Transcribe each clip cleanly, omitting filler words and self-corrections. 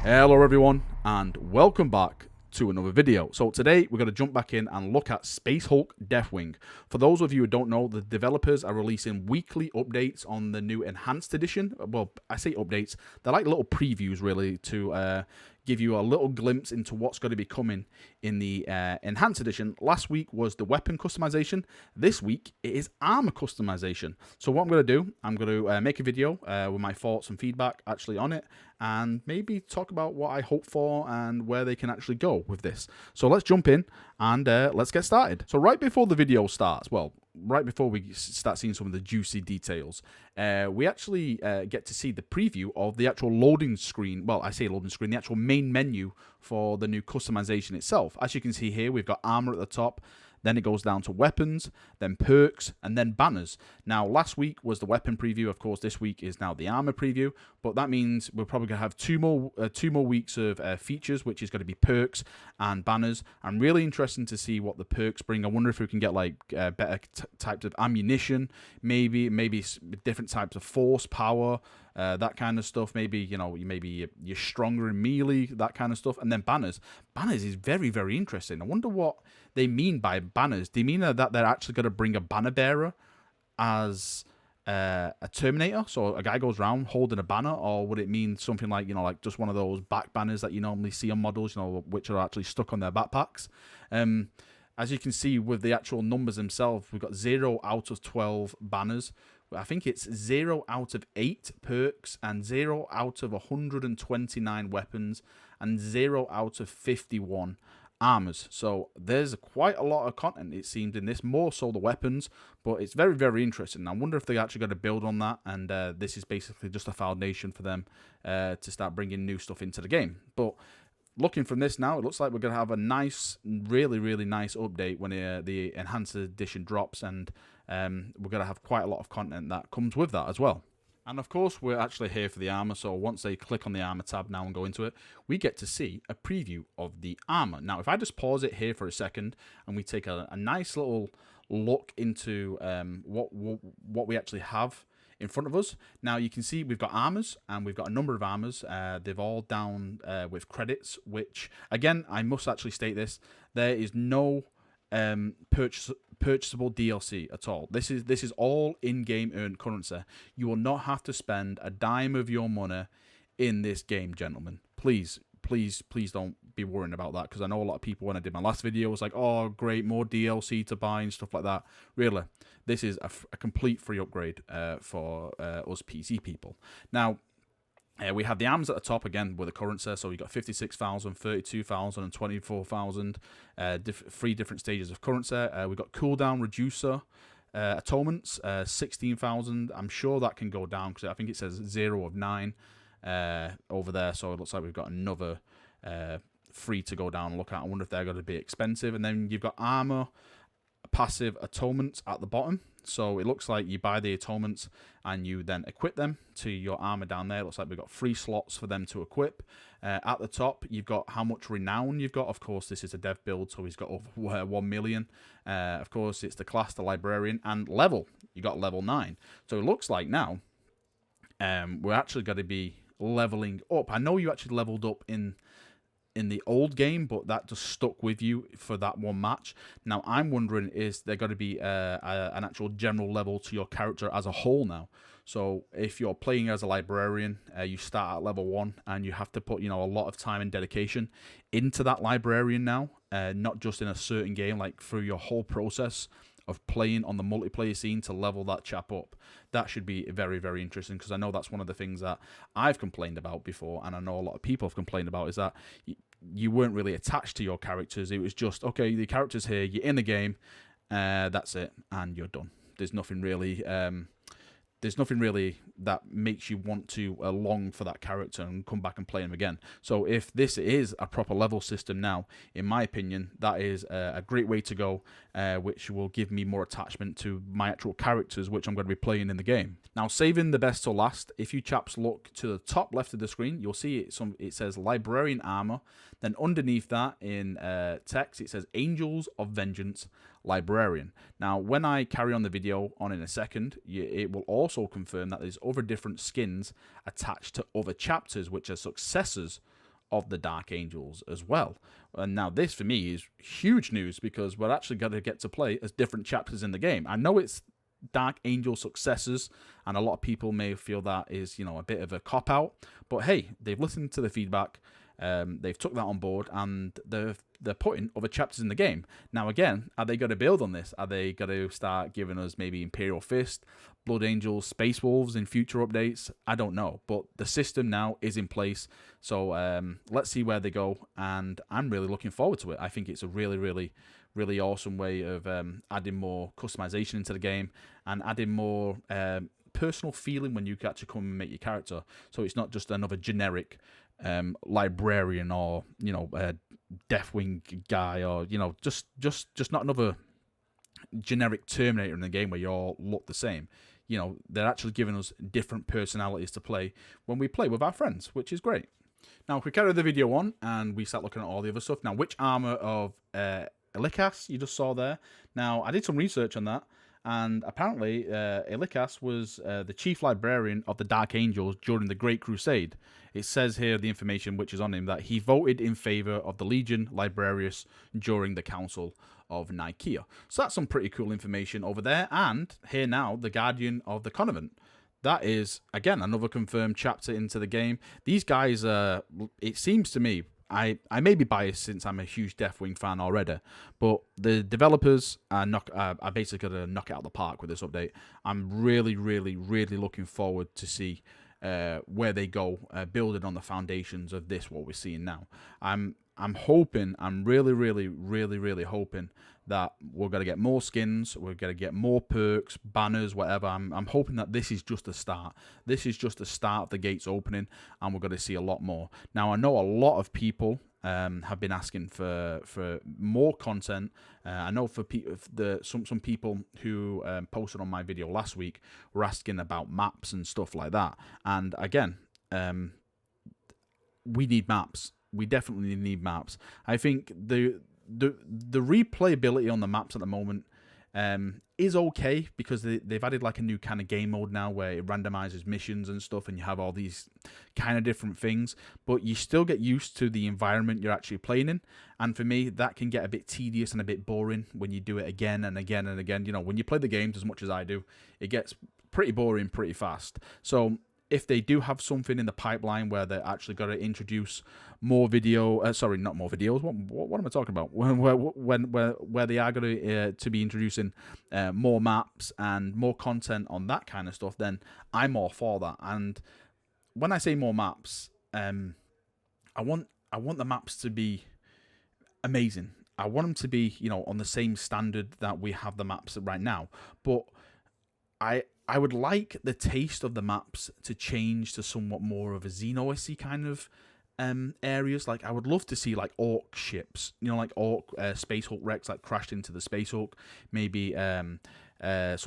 Hello everyone and welcome back to another video. So today we're going to jump back in and look at Space Hulk Deathwing. For those of you who don't know, the developers are releasing weekly updates on the new Enhanced Edition. Well, I say updates, they're like little previews really to give you a little glimpse into what's going to be coming in the Enhanced Edition. Last week was the weapon customization. This week it is armor customization. So what I'm going to do, I'm going to make a video with my thoughts and feedback actually on it, and maybe talk about what I hope for and where they can actually go with this. So let's jump in and let's get started. So right before the video starts, well, right before we start seeing some of the juicy details, we actually get to see the preview of the actual loading screen. Well, I say loading screen, the actual main menu for the new customization itself. As you can see here, we've got armor at the top. Then it goes down to weapons, then perks, and then banners. Now, last week was the weapon preview. Of course, this week is now the armor preview. But that means we're probably going to have two more weeks of features, which is going to be perks and banners. I'm really interested to see what the perks bring. I wonder if we can get like better types of ammunition, maybe different types of force, power, that kind of stuff. Maybe you're stronger in melee, that kind of stuff. And then banners. Banners is very, very interesting. I wonder what they mean by banners. Do you mean that they're actually going to bring a banner bearer as a Terminator? So a guy goes around holding a banner, or would it mean something like, like just one of those back banners that you normally see on models, which are actually stuck on their backpacks? As you can see with the actual numbers themselves, we've got 0 out of 12 banners. I think it's 0 out of 8 perks and 0 out of 129 weapons and 0 out of 51 armors. So there's quite a lot of content, it seems, in this, more so the weapons, but it's very, very interesting. I wonder if they're actually going to build on that, and this is basically just a foundation for them to start bringing new stuff into the game. But looking from this now, it looks like we're going to have a nice, really, really nice update when the Enhanced Edition drops, and we're going to have quite a lot of content that comes with that as well. And of course, we're actually here for the armor, so once they click on the armor tab now and go into it, we get to see a preview of the armor. Now, if I just pause it here for a second, and we take a nice little look into what we actually have in front of us. Now, you can see we've got armors, and we've got a number of armors. They've all down with credits, which, again, I must actually state this, there is no purchasable DLC at all. This is all in-game earned currency. You will not have to spend a dime of your money in this game, gentlemen. Please don't be worrying about that, because I know a lot of people, when I did my last video, was like, oh great, more DLC to buy and stuff like that. Really, this is a complete free upgrade for us PC people. Now, we have the arms at the top again with the currency, so we've got 56,000, 32,000, and 24,000, 3 different stages of currency. We've got cooldown reducer atonements, 16,000. I'm sure that can go down, because I think it says 0 of 9 over there, so it looks like we've got another 3 to go down and look at. I wonder if they're going to be expensive. And then you've got armor passive atonements at the bottom. So it looks like you buy the atonements and you then equip them to your armor down there. It looks like we've got 3 slots for them to equip. At the top, you've got how much renown you've got. Of course, this is a dev build, so he's got over 1 million. Of course, it's the class, the Librarian, and level. You got level 9. So it looks like now we're actually going to be leveling up. I know you actually leveled up in the old game, but that just stuck with you for that one match. Now, I'm wondering, is there going to be an actual general level to your character as a whole now? So if you're playing as a Librarian, you start at level 1, and you have to put, a lot of time and dedication into that Librarian now, not just in a certain game, like through your whole process of playing on the multiplayer scene to level that chap up. That should be very, very interesting, because I know that's one of the things that I've complained about before, and I know a lot of people have complained about, is that you weren't really attached to your characters. It was just, okay, the character's here, you're in the game, that's it, and you're done. There's nothing really that makes you want to long for that character and come back and play him again. So if this is a proper level system now, in my opinion, that is a great way to go, which will give me more attachment to my actual characters, which I'm going to be playing in the game. Now, saving the best till last, if you chaps look to the top left of the screen, you'll see it says Librarian Armor. Then underneath that in text, it says Angels of Vengeance Librarian. Now, when I carry on the video on in a second, it will also confirm that there's other different skins attached to other chapters, which are successors of the Dark Angels as well. And now this, for me, is huge news because we're actually going to get to play as different chapters in the game. I know it's Dark Angel successors, and a lot of people may feel that is, you know, a bit of a cop-out. But hey, they've listened to the feedback. They've took that on board, and they're putting other chapters in the game. Now, again, are they going to build on this? Are they going to start giving us maybe Imperial Fist, Blood Angels, Space Wolves in future updates? I don't know, but the system now is in place. So let's see where they go, and I'm really looking forward to it. I think it's a really, really, really awesome way of adding more customization into the game and adding more personal feeling when you actually come and make your character. So it's not just another generic librarian or, you know, Deathwing guy, or, you know, just not another generic Terminator in the game where you all look the same. You know, they're actually giving us different personalities to play when we play with our friends, which is great. Now, if we carry the video on and we start looking at all the other stuff. Now, which armor of Elikas you just saw there. Now, I did some research on that, and apparently Elikas was the chief librarian of the Dark Angels during the Great Crusade. It says here, the information which is on him, that he voted in favor of the Legion Librarius during the Council of Nicaea. So that's some pretty cool information over there. And here now, the Guardian of the Conovan. That is, again, another confirmed chapter into the game. These guys, it seems to me, I may be biased since I'm a huge Deathwing fan already, but the developers are basically going to knock it out of the park with this update. I'm really, really, really looking forward to see where they go, building on the foundations of this, what we're seeing now. I'm hoping, I'm really, really, really, really hoping that we're going to get more skins, we're going to get more perks, banners, whatever. I'm hoping that this is just a start. This is just the start of the gates opening, and we're going to see a lot more. Now, I know a lot of people have been asking for more content. I know for some people who posted on my video last week were asking about maps and stuff like that. And again, we need maps. We definitely need maps. I think the replayability on the maps at the moment is okay, because they've added like a new kind of game mode now where it randomizes missions and stuff, and you have all these kind of different things, but you still get used to the environment you're actually playing in. And for me, that can get a bit tedious and a bit boring when you do it again and again and again. You know, when you play the games as much as I do, it gets pretty boring pretty fast. So if they do have something in the pipeline where they're actually going to introduce more video, sorry, not more videos. What am I talking about? Where they are going to be introducing more maps and more content on that kind of stuff, then I'm all for that. And when I say more maps, I want the maps to be amazing. I want them to be, you know, on the same standard that we have the maps right now. But I would like the taste of the maps to change to somewhat more of a Xenois-y kind of areas. Like, I would love to see like Orc ships, you know, like Orc Space Hulk wrecks like crashed into the Space Hulk. Maybe some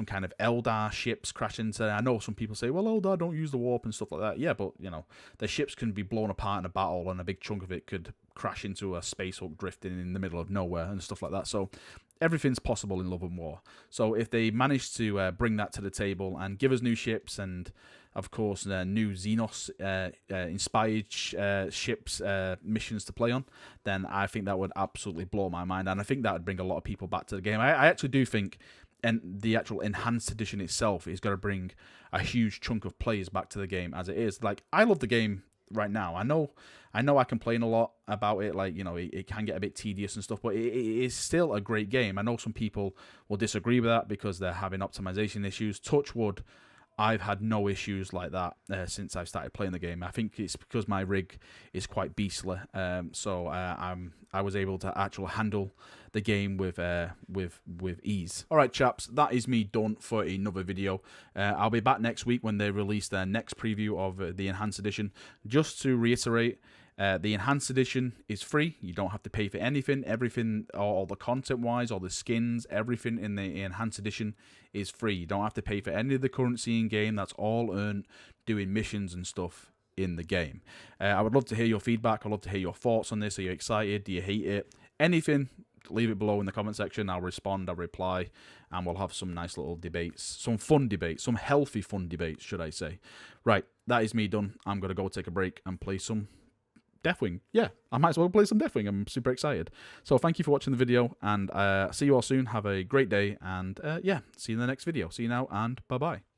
kind of Eldar ships crash into. I know some people say, well, Eldar don't use the warp and stuff like that. Yeah, but you know, their ships can be blown apart in a battle, and a big chunk of it could crash into a Space Hulk drifting in the middle of nowhere and stuff like that. So everything's possible in Love and War. So if they manage to bring that to the table and give us new ships and, of course, new Xenos-inspired ships, missions to play on, then I think that would absolutely blow my mind. And I think that would bring a lot of people back to the game. I actually do think the actual Enhanced Edition itself is going to bring a huge chunk of players back to the game as it is. Like, I love the game right now. I know I complain a lot about it, like, you know, it can get a bit tedious and stuff, but it is still a great game. I know some people will disagree with that because they're having optimization issues. Touch wood, I've had no issues like that since I've started playing the game. I think it's because my rig is quite beastly, so I was able to actually handle the game with ease. All right, chaps, that is me done for another video. I'll be back next week when they release their next preview of the Enhanced Edition. Just to reiterate, the Enhanced Edition is free. You don't have to pay for anything. Everything, all the content-wise, all the skins, everything in the Enhanced Edition is free. You don't have to pay for any of the currency in-game. That's all earned doing missions and stuff in the game. I would love to hear your feedback. I'd love to hear your thoughts on this. Are you excited? Do you hate it? Anything, leave it below in the comment section. I'll respond, I'll reply, and we'll have some nice little debates. Some fun debates. Some healthy fun debates, should I say. Right, that is me done. I'm going to go take a break and play some Deathwing. Yeah, I might as well play some Deathwing. I'm super excited. So thank you for watching the video, and see you all soon. Have a great day, and yeah, see you in the next video. See you now, and bye-bye.